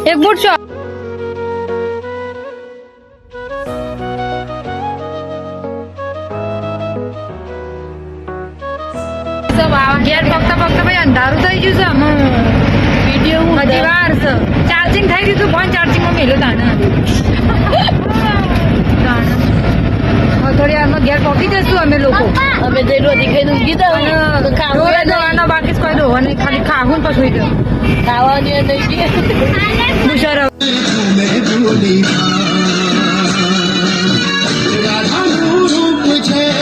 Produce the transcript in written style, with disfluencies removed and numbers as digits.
એક બૂટ છો ઘેર પકતા ભાઈ અંધારું થઈ ગયું છે વિડીયો હજી વાર છે ચાર્જિંગ થઈ ગયું તું ફોન ચાર્જિંગ માં મેલો તાને થોડી વારમાં ઘેર પહોંચી જશું અમે લોકો અમે જે રોટી ખાઈને ઊંઘી દવાનો બાકી કોઈ દોવાની ખાલી ખાવું ને પછી દો ખાવાની નહીં મુશર રાધા રૂપ છે